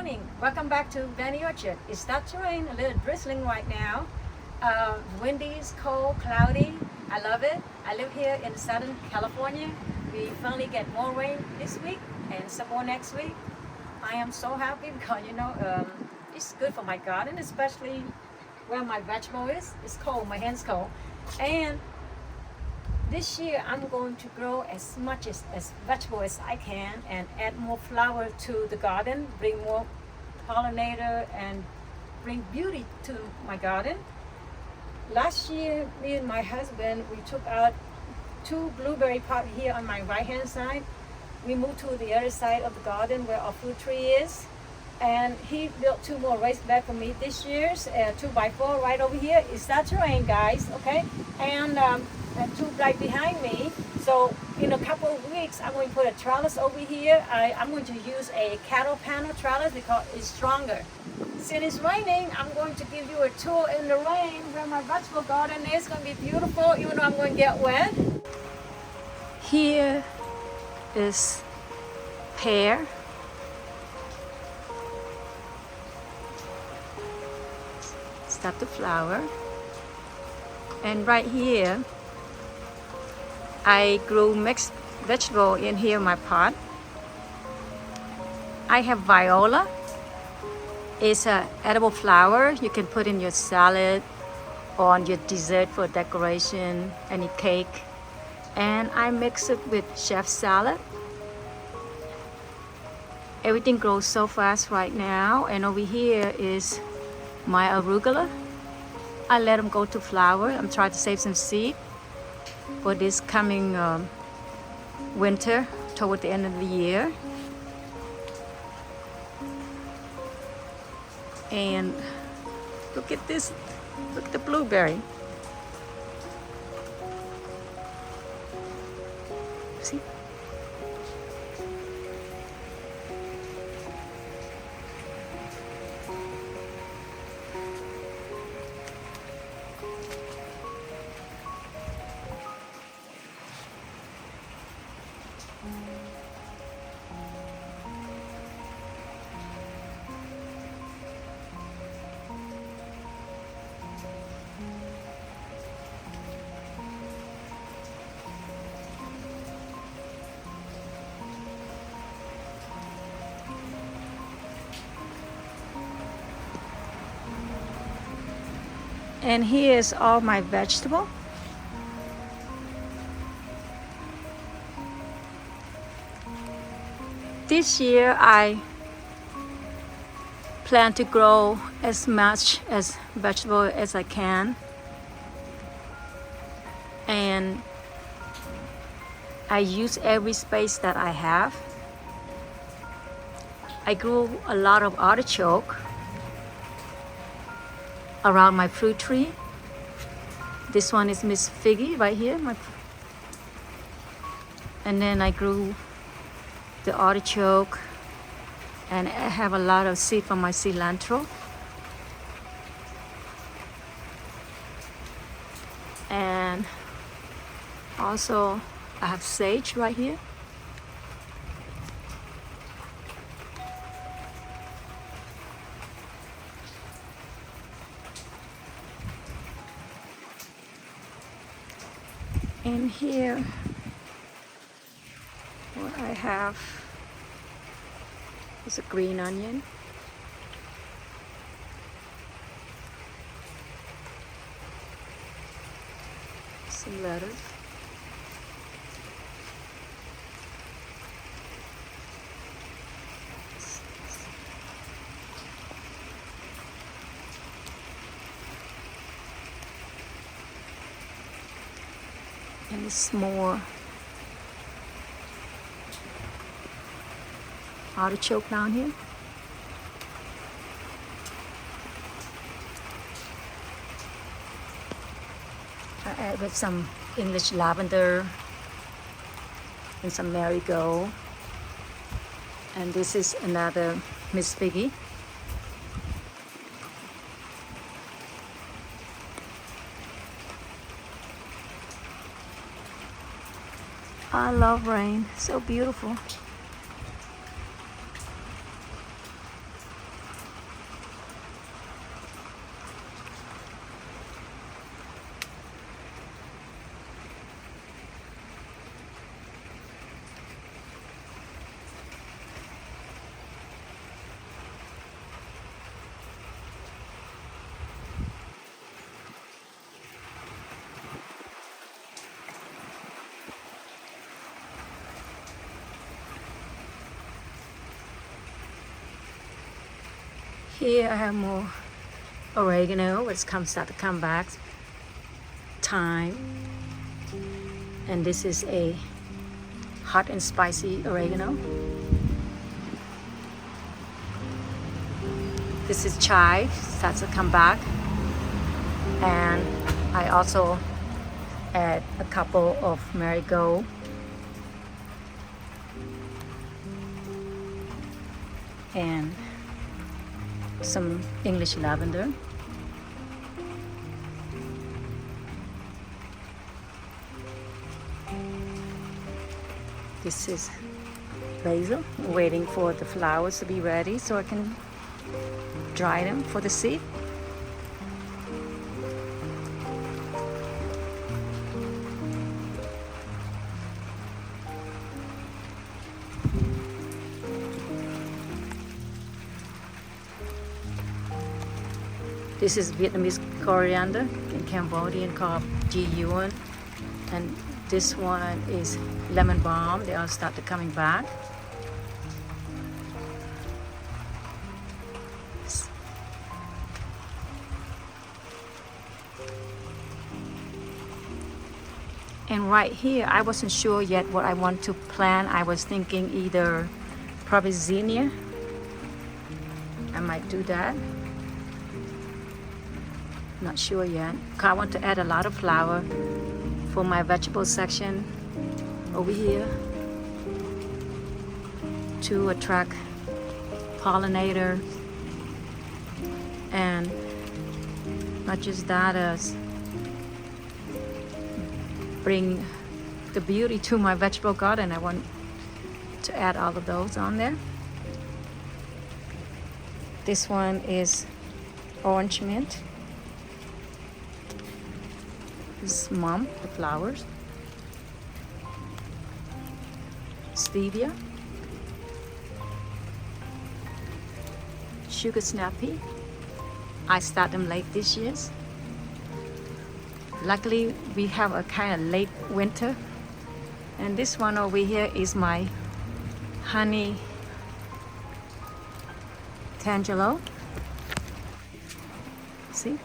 morning. Welcome back to Veggie Orchard. It starts to rain, a little drizzling right now. Windy, cold, cloudy. I love it. I live here in Southern California. We finally get more rain this week and some more next week. I am so happy because it's good for my garden, especially where my vegetable is. It's cold, my hand's cold. And this year I'm going to grow as much as vegetable as I can and add more flower to the garden, bring more pollinator and bring beauty to my garden. Last year, me and my husband, we took out 2 blueberry pots here on my right hand side. We moved to the other side of the garden where our fruit tree is. And he built 2 more raised beds for me this year's, 2x4 right over here. It starts to rain, guys, okay? And 2 right behind me. So in a couple of weeks, I'm going to put a trellis over here. I'm going to use a cattle panel trellis because it's stronger. Since it's raining, I'm going to give you a tour in the rain where my vegetable garden is. It's going to be beautiful, even though I'm going to get wet. Here is pear. Start to flower. And right here, I grew mixed vegetable in here in my pot. I have viola. It's an edible flower. You can put in your salad or on your dessert for decoration, any cake. And I mix it with chef salad. Everything grows so fast right now. And over here is my arugula. I let them go to flower. I'm trying to save some seed for this coming winter toward the end of the year. And look at this, look at the blueberry. See? And here's all my vegetable. This year I plan to grow as much as vegetable as I can. And I use every space that I have. I grew a lot of artichoke around my fruit tree. This one is Miss Veggie right here. And then I grew the artichoke, and I have a lot of seed from my cilantro. And also I have sage right here. And here, what I have is a green onion. Some lettuce. And it's more artichoke down here. I added some English lavender and some marigold. And this is another Miss Veggie. I love rain, so beautiful. Here I have more oregano, which start to come back. Thyme. And this is a hot and spicy oregano. This is chive, starts to come back. And I also add a couple of marigold. And some English lavender. This is basil, waiting for the flowers to be ready so I can dry them for the seed. This is Vietnamese coriander, in Cambodian called G Yuan, and this one is lemon balm. They all started coming back. And right here, I wasn't sure yet what I want to plant. I was thinking either probably zinnia. I might do that. Not sure yet. I want to add a lot of flower for my vegetable section over here to attract pollinator, and not just that, bring the beauty to my vegetable garden. I want to add all of those on there. This one is orange mint. This is mum, the flowers. Stevia. Sugar snap pea. I start them late this year. Luckily, we have a kind of late winter. And this one over here is my honey tangelo. See?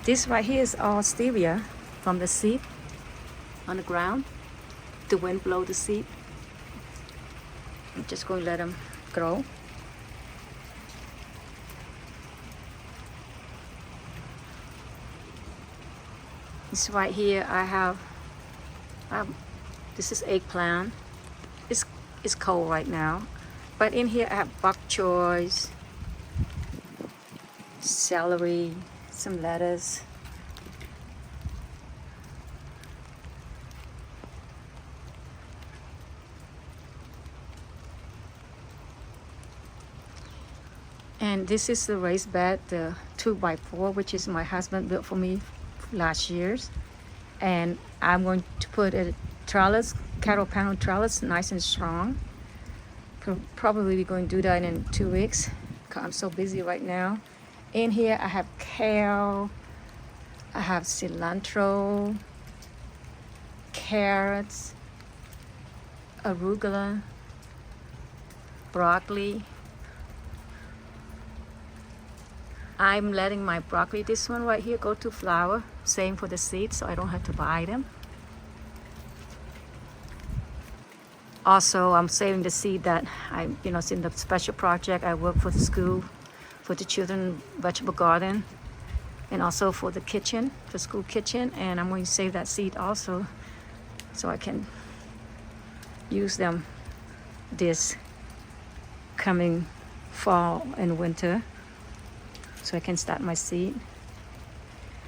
This right here is all stevia from the seed on the ground. The wind blow the seed. I'm just going to let them grow. This right here I have this is eggplant. It's cold right now, but in here I have bok choy, celery, some lettuce, and this is the raised bed, the 2x4, which is my husband built for me last year's, and I'm going to put a trellis, cattle panel trellis, nice and strong. Probably be going to do that in 2 weeks because I'm so busy right now. In here I have kale, I have cilantro, carrots, arugula, broccoli. I'm letting my broccoli, this one right here, go to flower. Same for the seeds, so I don't have to buy them. Also, I'm saving the seed that it's in the special project. I work for the school, for the children vegetable garden, and also for the kitchen, the school kitchen. And I'm going to save that seed also, so I can use them this coming fall and winter, so I can start my seed.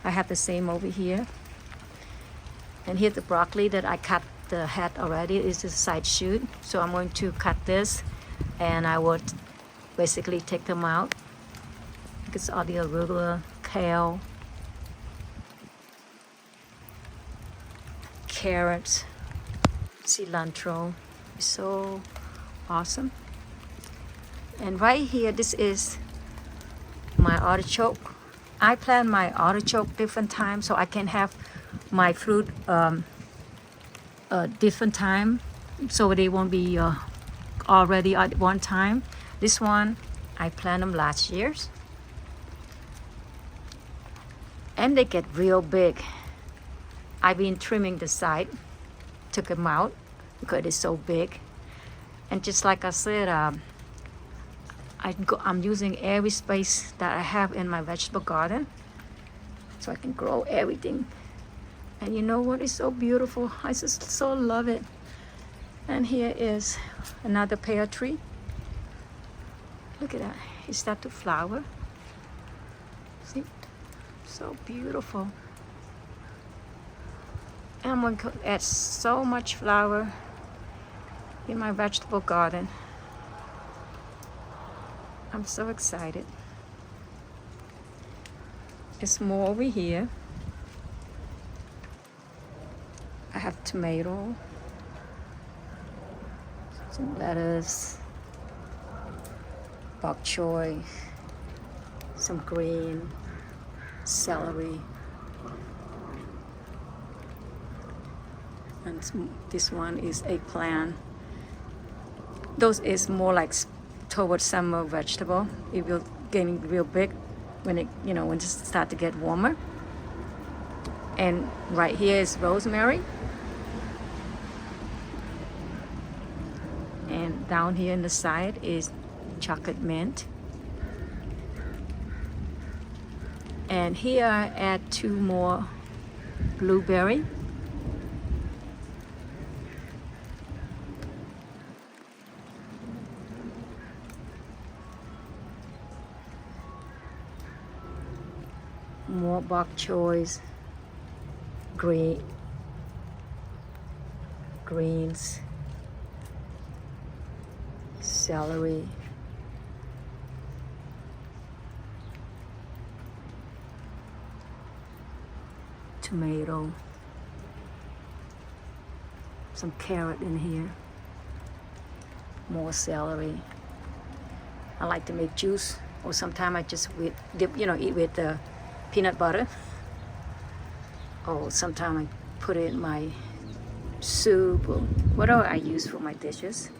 I have the same over here. And here's the broccoli that I cut the head already. Is a side shoot, so I'm going to cut this, and I would basically take them out. It's all the arugula, kale, carrots, cilantro. It's so awesome. And right here, this is my artichoke. I plant my artichoke different times so I can have my fruit different time. so they won't be all ready at one time. This one, I planted them last year, and they get real big. I've been trimming the side, took them out because it's so big. And just like I said, I'm using every space that I have in my vegetable garden so I can grow everything. And you know what? It's so beautiful. I just so love it. And here is another pear tree. Look at that. It starts to flower. See? So beautiful. And I'm going to add so much flower in my vegetable garden. I'm so excited. There's more over here. I have tomato, some lettuce, bok choy, some green, celery, and this one is eggplant. Those is more like towards summer vegetable. It will getting real big when when it start to get warmer. And right here is rosemary. And down here in the side is chocolate mint. And here I add 2 more blueberry. More bok choys, greens, celery, tomato, some carrot in here, more celery. I like to make juice, or sometimes I just eat with the peanut butter. Or sometimes I put it in my soup or whatever I use for my dishes.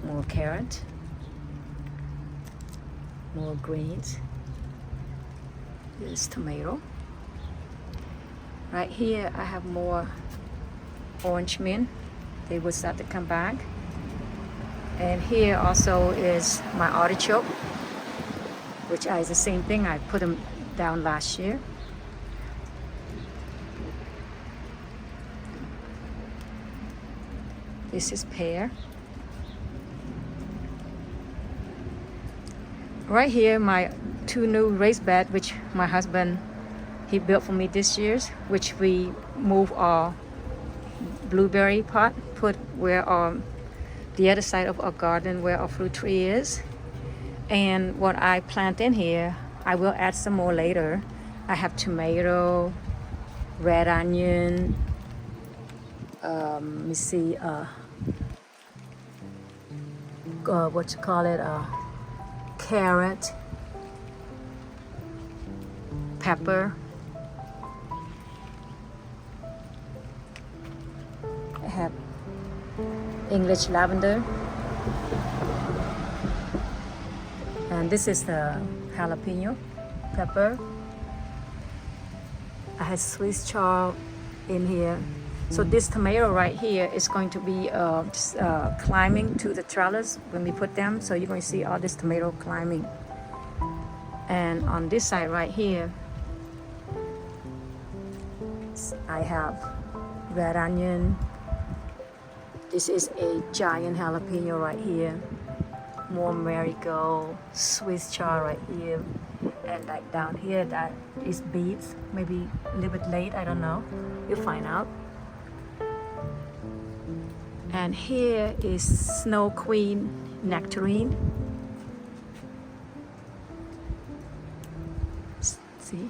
More carrot, more greens. This is tomato. Right here I have more orange mint. They will start to come back. And here also is my artichoke, which is the same thing. I put them down last year. This is pear. Right here, my 2 new raised bed, which my husband, he built for me this year, which we move our blueberry pot, put where the other side of our garden where our fruit tree is. And what I plant in here, I will add some more later. I have tomato, red onion, let me see, carrot, pepper. I have English lavender. And this is the jalapeno pepper. I have Swiss chard in here. So this tomato right here is going to be climbing to the trellis when we put them. So you're going to see all this tomato climbing. And on this side right here, I have red onion. This is a giant jalapeno right here. More marigold, Swiss chard right here. And like down here, that is beets. Maybe a little bit late, I don't know. You'll find out. And here is Snow Queen nectarine. See?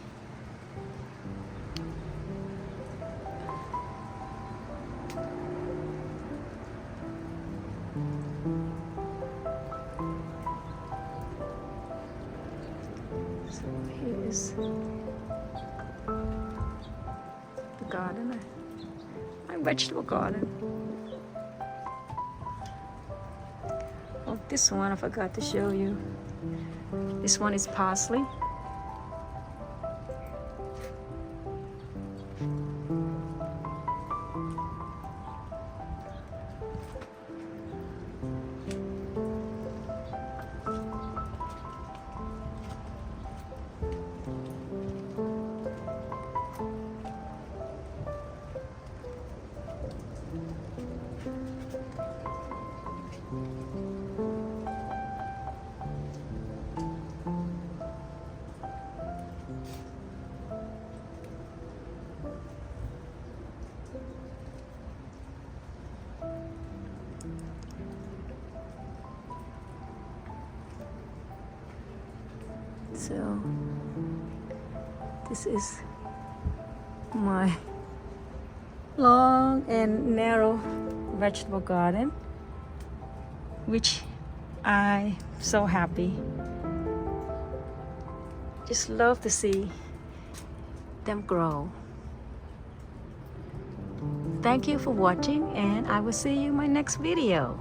So here's the garden. I vegetable garden. Oh, this one I forgot to show you. This one is parsley. So this is my long and narrow vegetable garden, which I'm so happy. Just love to see them grow. Thank you for watching, and I will see you in my next video.